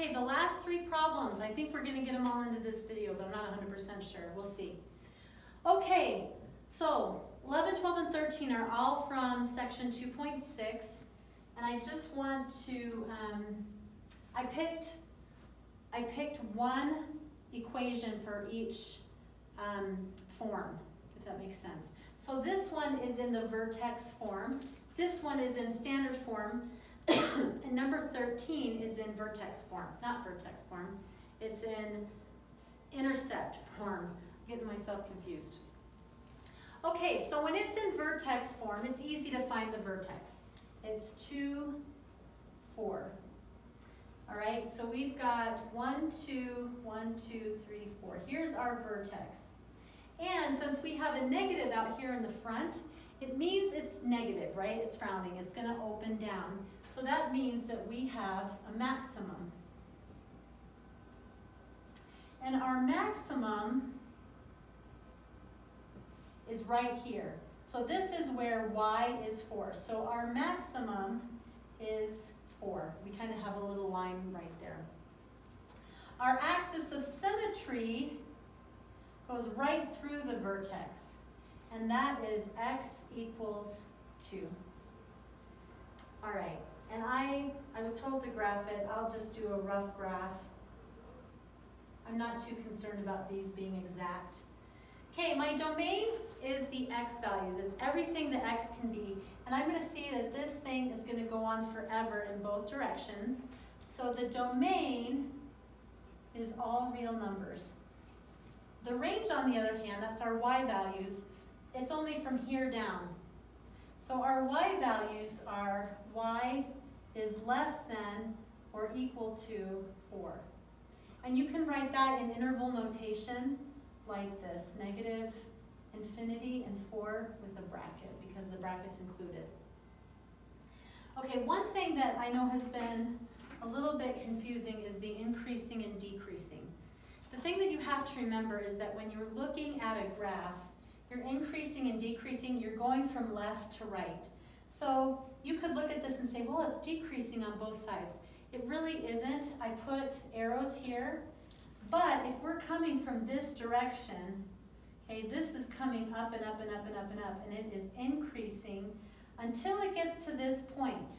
Okay, the last three problems. I think we're gonna get them all into this video, but I'm not 100% sure. We'll see. Okay, so 11, 12, and 13 are all from section 2.6, and I just want to, I picked one equation for each form, if that makes sense. So this one is in the Vertex form, this one is in standard form, and number 13 is in Vertex form, not Vertex form, it's in intercept form. I'm getting myself confused. Okay, so when it's in Vertex form, it's easy to find the vertex. It's 2, 4. All right, so we've got 1, 2, 1, 2, 3, 4. Here's our vertex. And since we have a negative out here in the front, it means it's negative, right? It's rounding, it's gonna open down. So that means that we have a maximum. And our maximum is right here. So this is where y is 4. So our maximum is 4. We kind of have a little line right there. Our axis of symmetry goes right through the vertex, and that is x equals 2. All right, and I was told to graph it. I'll just do a rough graph. I'm not too concerned about these being exact. Okay, my domain is the x values. It's everything that x can be. And I'm going to see that this thing is going to go on forever in both directions. So the domain is all real numbers. The range, on the other hand, that's our y values. It's only from here down. So our y values are y is less than or equal to 4. And you can write that in interval notation like this, negative infinity and 4 with a bracket, because the bracket's included. Okay, one thing that I know has been a little bit confusing is the increasing and decreasing. The thing that you have to remember is that when you're looking at a graph, you're increasing and decreasing, you're going from left to right. So you could look at this and say, well, it's decreasing on both sides. It really isn't. I put arrows here. But if we're coming from this direction, okay, this is coming up and up and up and up and up, and it is increasing until it gets to this point,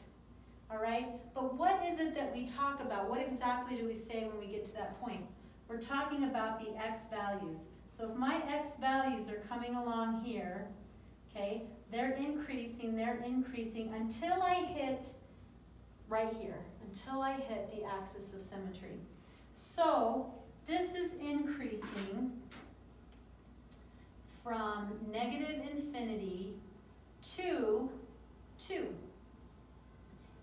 all right? But what is it that we talk about? What exactly do we say when we get to that point? We're talking about the x values. So if my x values are coming along here, okay, they're increasing until I hit right here, until I hit the axis of symmetry. So this is increasing from negative infinity to 2.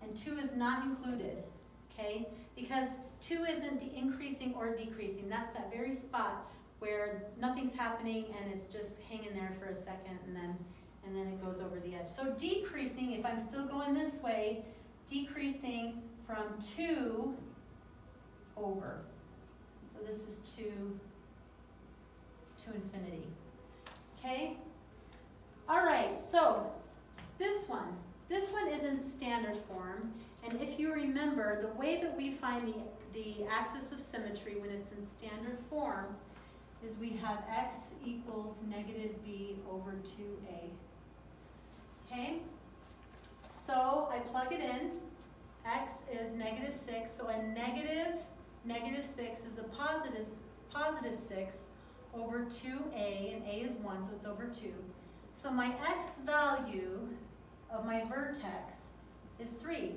And 2 is not included, okay? Because 2 isn't the increasing or decreasing. That's that very spot where nothing's happening and it's just hanging there for a second and then it goes over the edge. So decreasing, if I'm still going this way, decreasing from 2 over. So this is 2 to infinity. Okay? All right, so this one is in standard form, and if you remember, the way that we find the axis of symmetry when it's in standard form is we have x equals negative b over 2a. Okay? So I plug it in. X is negative 6, so a negative 6 is a positive 6 over 2a, and a is 1, so it's over 2. So my x value of my vertex is 3,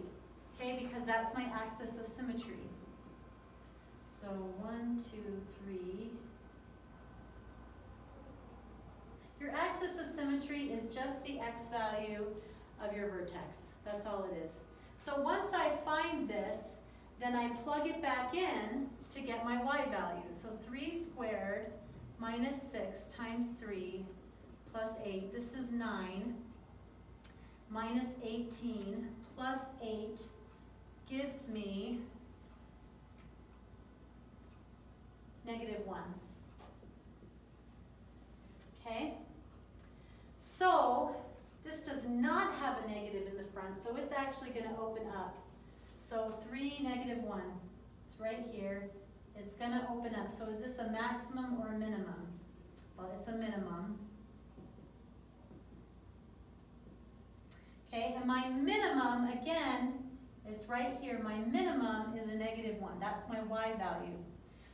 okay, because that's my axis of symmetry. So 1, 2, 3. Your axis of symmetry is just the x value of your vertex. That's all it is. So once I find this, then I plug it back in to get my y value. So 3 squared minus 6 times 3 plus 8, this is 9, minus 18 plus 8 gives me negative 1. Okay? So this does not have a negative in the front, so it's actually going to open up. So 3, negative 1. it's right here, it's gonna open up. So is this a maximum or a minimum? Well, it's a minimum. Okay, and my minimum, again, it's right here. My minimum is a -1. That's my y value.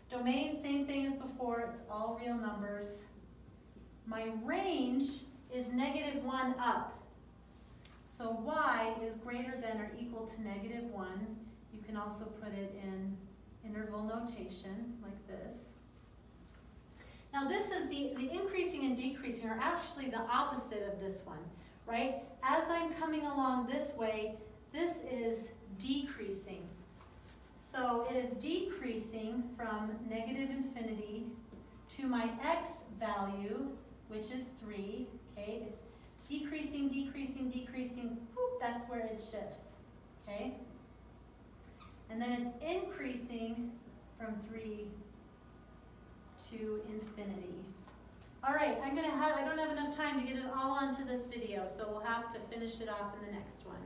Domain, same thing as before. It's all real numbers. My range is -1 up. So y is greater than or equal to -1. You can also put it in interval notation like this. Now this is the increasing and decreasing are actually the opposite of this one, right? As I'm coming along this way, this is decreasing. So it is decreasing from -infinity to my x value, which is 3, okay? It's decreasing, decreasing, decreasing, whoop, that's where it shifts, okay? And then it's increasing from 3 to infinity. All right, I don't have enough time to get it all onto this video, so we'll have to finish it off in the next one.